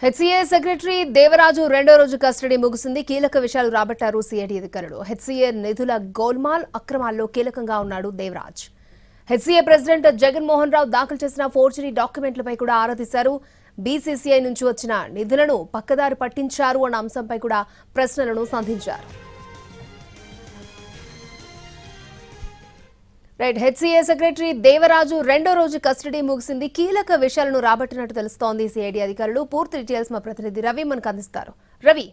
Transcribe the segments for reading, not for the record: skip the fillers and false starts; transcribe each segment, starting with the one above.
HCA secretary Devaraju రెండో రోజు custody ముగిసింది. కీలక విషయాలు రాబట్టారు సిఐడి అధికారులు. హెచ్సీఏ నిధుల గోల్మాల్ అక్రమాల్లో కీలకంగా ఉన్నాడు దేవరాజ్. హెచ్సీఏ ప్రెసిడెంట్ జగన్మోహన్ రావు దాఖలు చేసిన ఫోర్జరీ డాక్యుమెంట్లపై కూడా ఆరా తీశారు. బీసీసీఐ నుంచి వచ్చిన నిధులను పక్కదారి పట్టించారు అన్న అంశంపై కూడా ప్రశ్నలను సంధించారు. హెచ్సీఏ సెక్రటరీ దేవరాజు రెండో రోజు కస్టడీ ముగిసింది. కీలక విషయాలను రాబట్టినట్టు తెలుస్తోంది సిఐడి అధికారులు. పూర్తి డీటెయిల్స్ మా ప్రతినిధి రవి మనకు అందిస్తారు. రవి,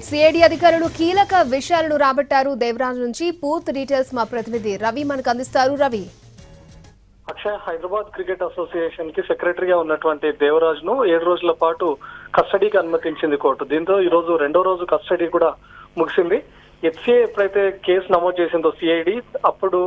సిఐడి అధికారులు కీలక విషయాలను రాబట్టారు దేవరాజ్ నుంచి. పూర్తి డీటెయిల్స్ మా ప్రతినిధి రవి మనకు అందిస్తారు. రవి, అక్షయ్, హైదరాబాద్ క్రికెట్ అసోసియేషన్ కి సెక్రటరీగా ఉన్నటువంటి దేవరాజ్ ను 7 రోజుల పాటు కస్టడీకి అనుమతించింది కోర్టు. దీంతో ఈ రోజు రెండో రోజు కస్టడీ కూడా ముగిసింది. హెచ్సీఏ ఎప్పుడైతే కేసు నమోదు చేసిందో సిఐడి, అప్పుడు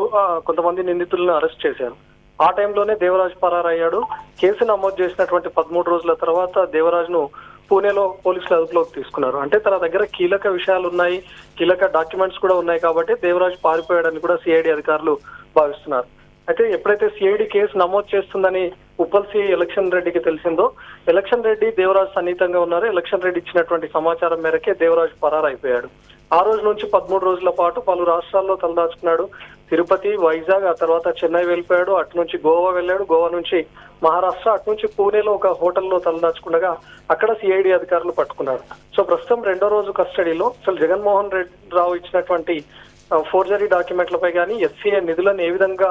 కొంతమంది నిందితులను అరెస్ట్ చేశారు. ఆ టైంలోనే దేవరాజ్ పరారయ్యాడు. కేసు నమోదు చేసినటువంటి 13 రోజుల తర్వాత దేవరాజ్ ను పూణేలో పోలీసులు అదుపులోకి తీసుకున్నారు. అంటే తన దగ్గర కీలక విషయాలు ఉన్నాయి, కీలక డాక్యుమెంట్స్ కూడా ఉన్నాయి కాబట్టి దేవరాజ్ పారిపోయాడని కూడా సిఐడి అధికారులు భావిస్తున్నారు. అయితే ఎప్పుడైతే సిఐడి కేసు నమోదు చేస్తుందని ఉప్పల్ సిఐ ఎలక్షన్ రెడ్డికి తెలిసిందో, ఎలక్షన్ రెడ్డి దేవరాజ్ సన్నిహితంగా ఉన్నారు. ఎలక్షన్ రెడ్డి ఇచ్చినటువంటి సమాచారం మేరకే దేవరాజ్ పరారైపోయాడు. ఆ రోజు నుంచి 13 రోజుల పాటు పలు రాష్ట్రాల్లో తలదాచుకున్నాడు. తిరుపతి, వైజాగ్, ఆ తర్వాత చెన్నై వెళ్ళిపోయాడు. అటు నుంచి గోవా వెళ్ళాడు. గోవా నుంచి మహారాష్ట్ర, అటు నుంచి పూణేలో ఒక హోటల్లో తలదాచుకుండగా అక్కడ సిఐడి అధికారులు పట్టుకున్నారు. సో ప్రస్తుతం రెండో రోజు కస్టడీలో అసలు జగన్మోహన్ రావు ఇచ్చినటువంటి ఫోర్జరీ డాక్యుమెంట్లపై కానీ ఎస్సీఏ నిధులను ఏ విధంగా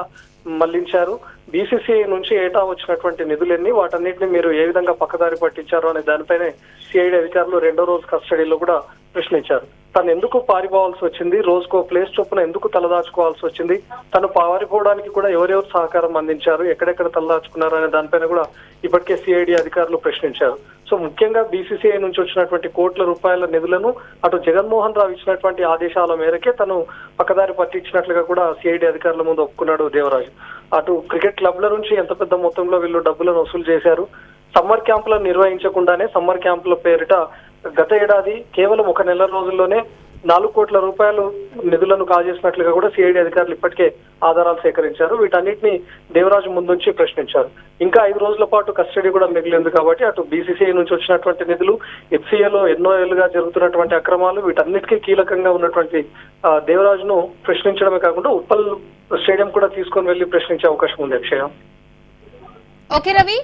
మళ్లించారు, బీసీసీఐ నుంచి ఏటా వచ్చినటువంటి నిధులన్నీ, వాటన్నిటిని మీరు ఏ విధంగా పక్కదారి పట్టించారు అనే దానిపైనే సిఐడి అధికారులు రెండో రోజు కస్టడీలో కూడా ప్రశ్నించారు. తను ఎందుకు పారిపోవాల్సి వచ్చింది, రోజుకో ప్లేస్ చొప్పున ఎందుకు తలదాచుకోవాల్సి వచ్చింది, తను పారిపోవడానికి కూడా ఎవరెవరు సహకారం అందించారు, ఎక్కడెక్కడ తలదాచుకున్నారు అనే దానిపైన కూడా ఇప్పటికే సిఐడి అధికారులు ప్రశ్నించారు. సో ముఖ్యంగా బీసీసీఐ నుంచి వచ్చినటువంటి కోట్ల రూపాయల నిధులను అటు జగన్మోహన్ రావు ఇచ్చినటువంటి ఆదేశాల మేరకే తను పక్కదారి పట్టించినట్లుగా కూడా సిఐడి అధికారుల ముందు ఒప్పుకున్నాడు దేవరాజు. అటు క్రికెట్ క్లబ్ల నుంచి ఎంత పెద్ద మొత్తంలో వీళ్ళు డబ్బులను వసూలు చేశారు, సమ్మర్ క్యాంపులను నిర్వహించకుండానే సమ్మర్ క్యాంపుల పేరిట గత ఏడాది కేవలం 1 నెల రోజుల్లోనే 4 కోట్ల రూపాయలు నిధులను కాజేసినట్లుగా కూడా సిఐడి అధికారులు ఇప్పటికే ఆధారాలు సేకరించారు. వీటన్నిటిని దేవరాజు ముందుంచి ప్రశ్నించారు. ఇంకా 5 రోజుల పాటు కస్టడీ కూడా మిగిలింది కాబట్టి అటు బీసీసీఐ నుంచి వచ్చినటువంటి నిధులు, హెచ్సీఏలో ఎన్నో ఏళ్లుగా జరుగుతున్నటువంటి అక్రమాలు, వీటన్నిటికీ కీలకంగా ఉన్నటువంటి దేవరాజును ప్రశ్నించడమే కాకుండా ఉప్పల్ స్టేడియం కూడా తీసుకొని వెళ్లి ప్రశ్నించే అవకాశం ఉంది. అక్షయ. ఓకే రవి.